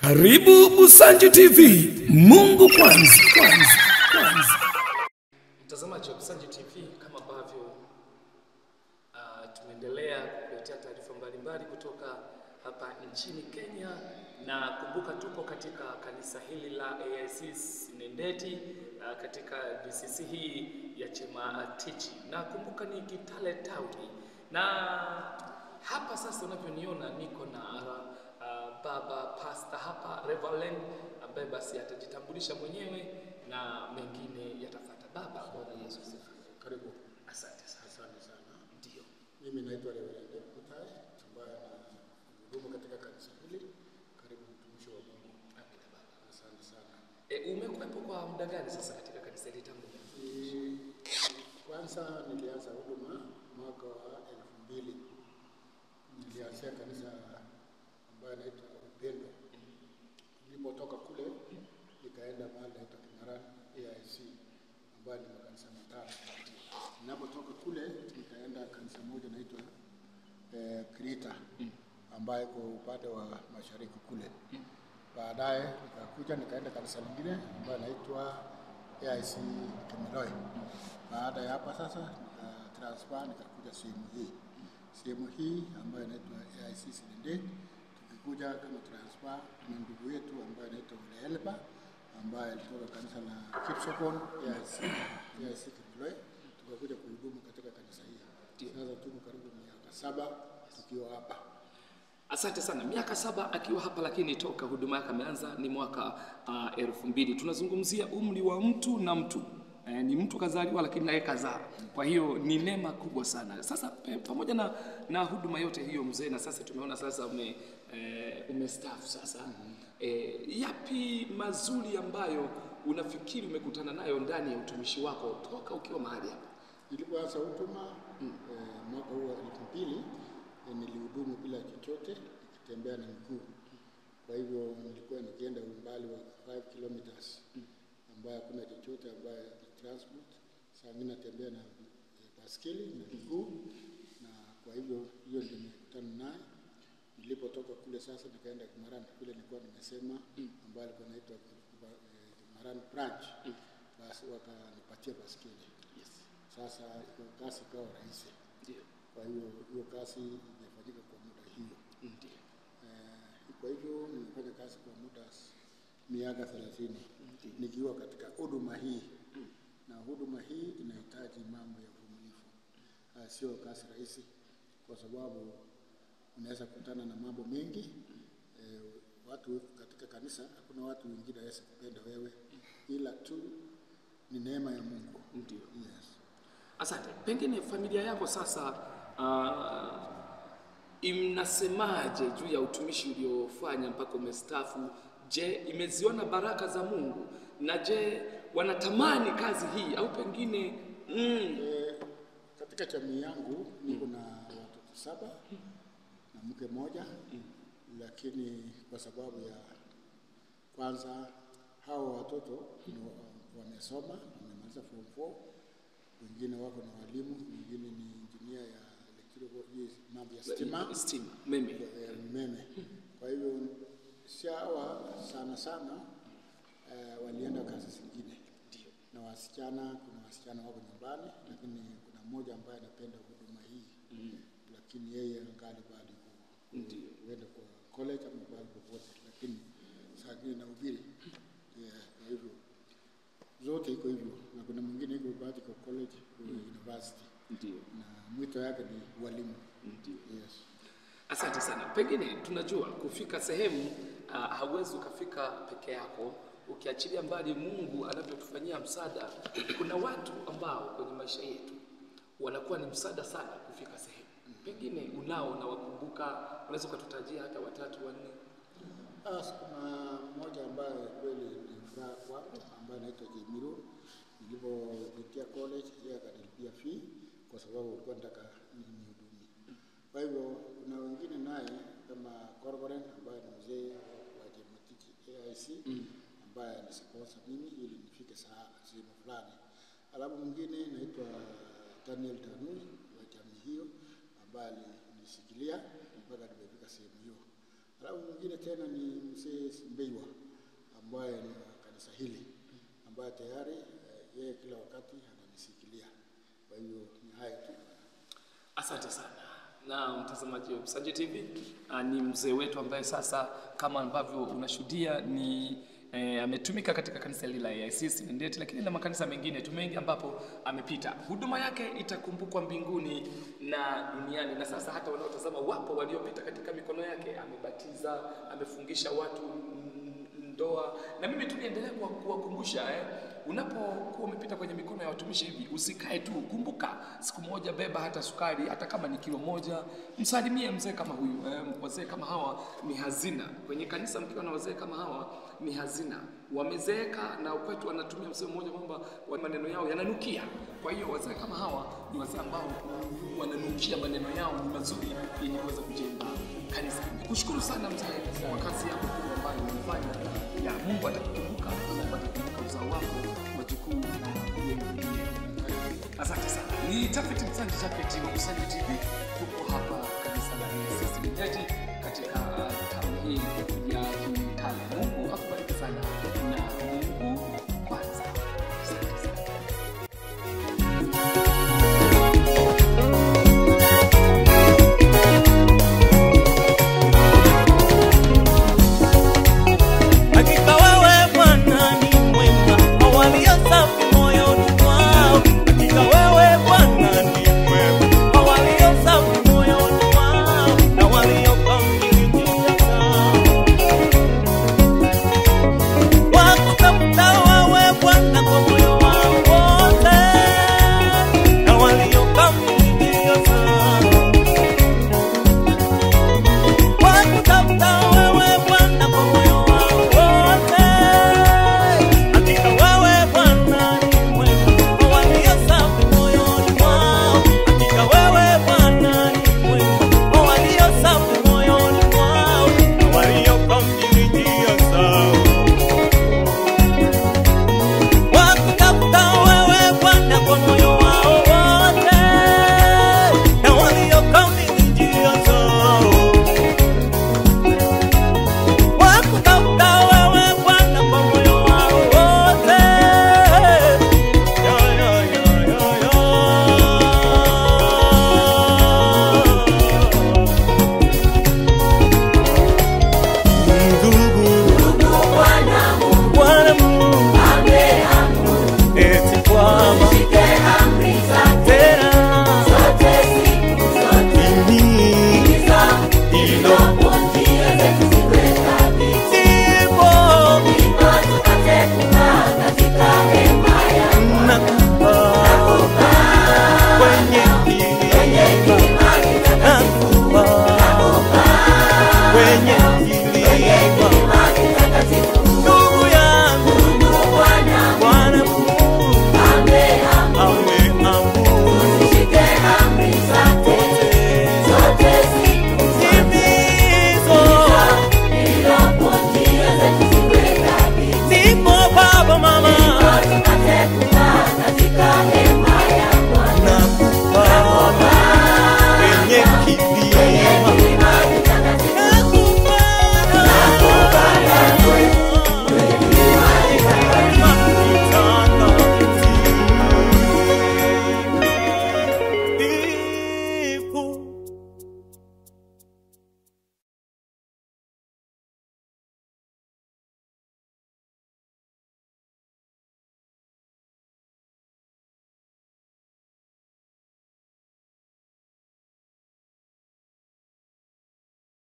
Karibu Busanji TV, Mungu kwanza. Mtazamaji wa Busanji TV, kama ambavyo tumeendelea kuletea taarifa mbalimbali kutoka hapa nchini Kenya, na kumbuka tupo katika kanisa hili la AIC Sinendeti katika DCC hii ya Chematich, na kumbuka ni Kitale Town. Na hapa sasa unavyoniona niko na baba pastor hapa, Reverend, ambaye basi atajitambulisha mwenyewe na mengine yatafuata. Baba, Bwana Yesu asifiwe. Karibu. Asante sana. Asante sana. Ndio. Mimi naitwa Reverend Kutai, ambaye anahudumu katika kanisa hili. Karibu mtumishi wa Mungu. Amina baba. Asante sana. Umekuwepo kwa muda gani sasa katika kanisa hili tangu? Kwanza nilianza huduma mwaka wa 2000. Nilianza kanisa ambayo inaitwa Upendo. Nilipotoka kule nikaenda mahali inaitwa Kimaran AIC, ambayo ni makanisa matano. Ninapotoka kule nikaenda kanisa moja inaitwa Krita, ambayo kwa upande wa mashariki kule. Baadaye nikakuja nikaenda kanisa lingine ambayo inaitwa AIC Kemeloi. Baada ya hapa sasa transfer nikakuja sehemu hii ambayo inaitwa AIC Sinendeti. Tukikuja kama transfer na ndugu yetu ambaye anaitwa Elba, ambaye alitoka kanisa la Kipsokon AIC Kemeloi, tukakuja kuhudumu katika kanisa hili. Sasa tuko karibu miaka 7 tukiwa hapa. Asante sana. Miaka 7 akiwa hapa, lakini toka huduma yake ameanza ni mwaka 2000. Tunazungumzia umri wa mtu na mtu. Ni mtu kazaliwa lakini naye kazaa. Kwa hiyo ni neema kubwa sana. Sasa pamoja na huduma yote hiyo mzee, na sasa tumeona sasa umestaafu sasa. Yapi mazuri ambayo unafikiri umekutana nayo ndani ya utumishi wako toka ukiwa mahali hapa? Nilipoanza huduma mwaka huu wa 2000, nilihudumu bila chochote, nikitembea na miguu. Kwa hivyo nilikuwa nikienda umbali wa 5 kilometers ambayo hakuna chochote ambayo ni transport. Sasa mimi natembea na baskeli na miguu, na kwa hivyo hiyo ndio nimekutana naye. Nilipotoka kule sasa nikaenda Kimaran, vile nilikuwa nimesema, ambayo ilikuwa inaitwa Kimaran branch. Basi wakanipatia baskeli. Yes. Sasa kazi ikawa rahisi. Ndio. Kwa hiyo hiyo kazi imefanyika kwa muda hiyo. Ndio. Kwa hivyo nimefanya kazi kwa muda miaka 30 nikiwa katika huduma hii. Na huduma hii inahitaji mambo ya uvumilivu. Sio kazi rahisi, kwa sababu unaweza kukutana na mambo mengi. Watu katika kanisa, hakuna watu wengine hawezi kupenda wewe, ila tu ni neema ya Mungu. Ndio. Yes. Asante. Pengine familia yako sasa imnasemaje juu ya utumishi uliofanya mpaka umestaafu? Je, imeziona baraka za Mungu? Na je, wanatamani kazi hii au pengine katika jamii yangu niko na watoto 7 na mke mmoja, lakini kwa sababu ya kwanza hao watoto wamesoma, wamemaliza form 4, wengine wako na walimu, wengine ni engineer ya electrical, mambo ya stima, meme. Kwa hivyo siawa sana walienda kazi zingine. Ndio. Na kuna wasichana wako nyumbani, lakini kuna mmoja ambaye anapenda huduma hii. Lakini yeye angali bado kuenda kwa college ama bado popote, lakini saa nyingine nahubiri. Kwa hivyo zote iko hivyo, na kuna mwingine iko bado kwa college, university. Ndio. Na mwito yake ni walimu. Ndio. Yes. Asante sana. Pengine tunajua kufika sehemu hauwezi ukafika peke yako, ukiachilia mbali Mungu anavyotufanyia msaada. Kuna watu ambao kwenye maisha yetu wanakuwa ni msaada sana kufika sehemu. Pengine unao na wakumbuka, unaweza kututajia hata 3, 4? Kuna mmoja ambaye kweli ni furaha kwangu, ambaye anaitwa Jimiro. Nilipopitia college, yeye akanilipia fee kwa sababu alikuwa anataka nihudumie. Kwa hivyo kuna wengine naye kama Corporan, ambaye ni mzee wa Chematich AIC, ambaye anisponsor mimi ili nifike sehemu fulani. Alafu mwingine anaitwa Daniel Tanui wa jamii hiyo, ambaye alinisikilia mpaka nimefika sehemu hiyo. Alafu mwingine tena ni mzee ambaye tayari yeye kila wakati ananisikilia. Kwa hiyo ni haya tu. Asante sana. Na mtazamaji wa Msanje TV, ni mzee wetu ambaye sasa kama ambavyo unashuhudia ni ametumika katika kanisa hili la AIC Sinendeti, lakini na makanisa mengine tu mengi ambapo amepita. Huduma yake itakumbukwa mbinguni na duniani, na sasa hata wanaotazama wapo waliopita katika mikono yake. Amebatiza, amefungisha watu ndoa, na mimi tunaendelea kuwakumbusha unapokuwa umepita kwenye mikono ya watumishi hivi, usikae tu. Kumbuka siku moja beba hata sukari, hata kama ni kilo moja, msalimie mzee kama huyu. Wazee kama hawa ni hazina kwenye kanisa. Mkiwa na wazee kama hawa ni hazina, wamezeeka, na kwetu wanatumia msemo mmoja kwamba maneno yao yananukia. Kwa hiyo wazee kama hawa ni wazee ambao wananukia, maneno yao ni mazuri ili kuweza kujenga kanisa. Nikushukuru sana mzee kwa kazi yako kubwa ambayo unafanya. Ya Mungu atakukumbuka, Mungu atakumbuka uzao wako, wajukuu na wengine. Asante sana. Ni Tafiti Msanje Japhet wa Msanje TV, tuko hapa.